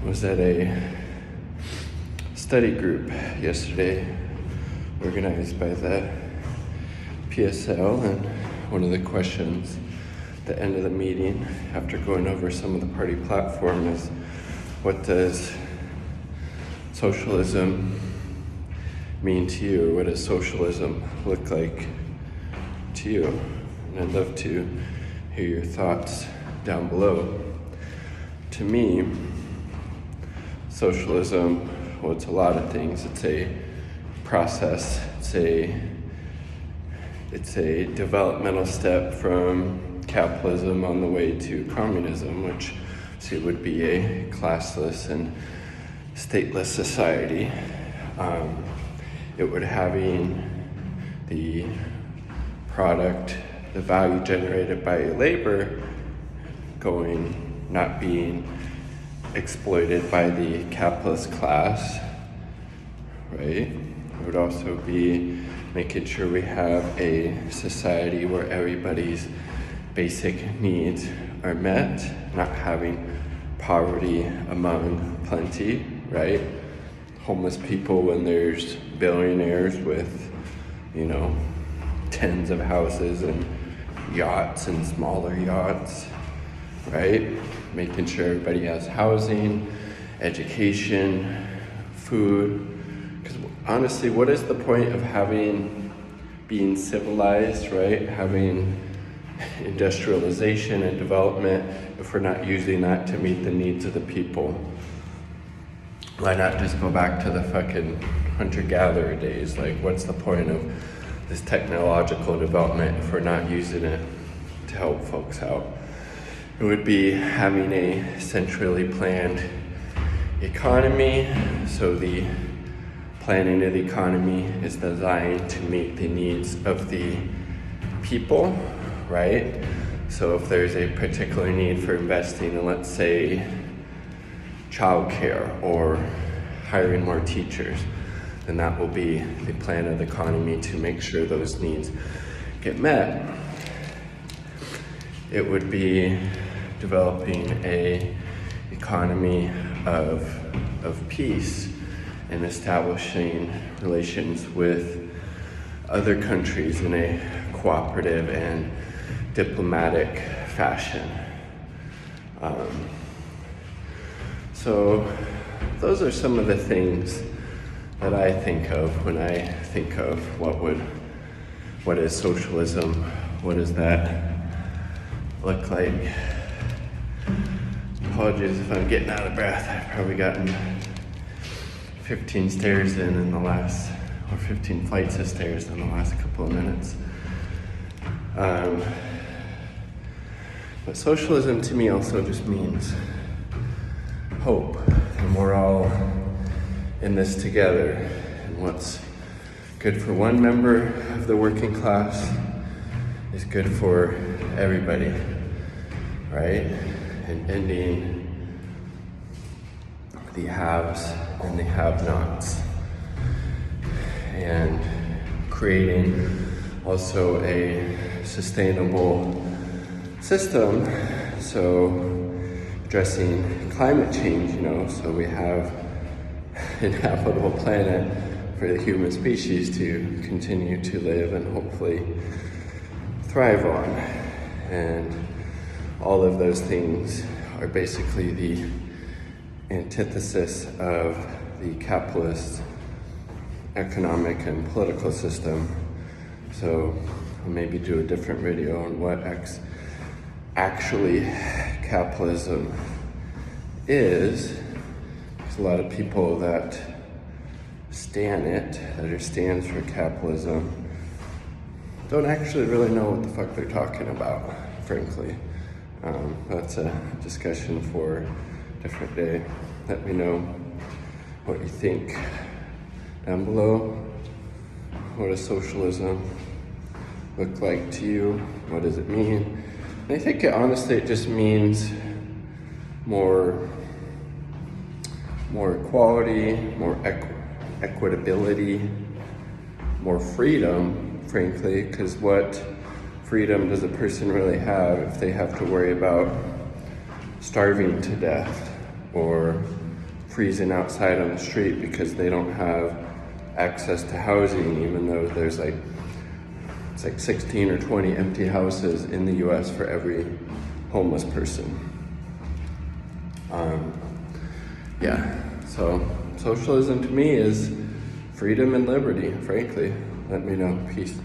was at a study group yesterday organized by the PSL, and one of the questions at the end of the meeting, after going over some of the party platform, is what does socialism mean to you? What does socialism look like to you? And I'd love to hear your thoughts down below. To me, socialism, well, it's a lot of things. It's a process. It's a developmental step from capitalism on the way to communism, which would be a classless and stateless society. It would having the product, the value generated by labor not being exploited by the capitalist class, right? It would also be making sure we have a society where everybody's basic needs are met, not having poverty among plenty, right? Homeless people when there's billionaires with, tens of houses and yachts and smaller yachts, right? Making sure everybody has housing, education, food. Because honestly, what is the point of being civilized, right? Having industrialization and development if we're not using that to meet the needs of the people? Why not just go back to the fucking hunter-gatherer days? Like, what's the point of this technological development if we're not using it to help folks out? It would be having a centrally planned economy. So the planning of the economy is designed to meet the needs of the people, right? So if there's a particular need for investing in, let's say, childcare or hiring more teachers, then that will be the plan of the economy to make sure those needs get met. It would be developing a economy of peace and establishing relations with other countries in a cooperative and diplomatic fashion. So those are some of the things that I think of when I think of what is socialism, what does that look like. Apologies if I'm getting out of breath. I've probably gotten 15 stairs in the last, or 15 flights of stairs in the last couple of minutes. But socialism to me also just means hope, and we're all in this together, and what's good for one member of the working class is good for everybody, right? And ending the haves and the have-nots, and creating also a sustainable system, so addressing climate change, so we have an habitable planet for the human species to continue to live and hopefully thrive on. And all of those things are basically the antithesis of the capitalist economic and political system. So I'll maybe do a different video on what actually capitalism is. There's a lot of people that stands for capitalism, don't actually really know what the fuck they're talking about, frankly. That's a discussion for a different day. Let me know what you think down below. What does socialism look like to you? What does it mean? And I think honestly it just means more equality, more equitability, more freedom, frankly, because what freedom does a person really have if they have to worry about starving to death or freezing outside on the street because they don't have access to housing, even though there's like, it's like 16 or 20 empty houses in the US for every homeless person. Yeah, so socialism to me is freedom and liberty, frankly. Let me know. Peace.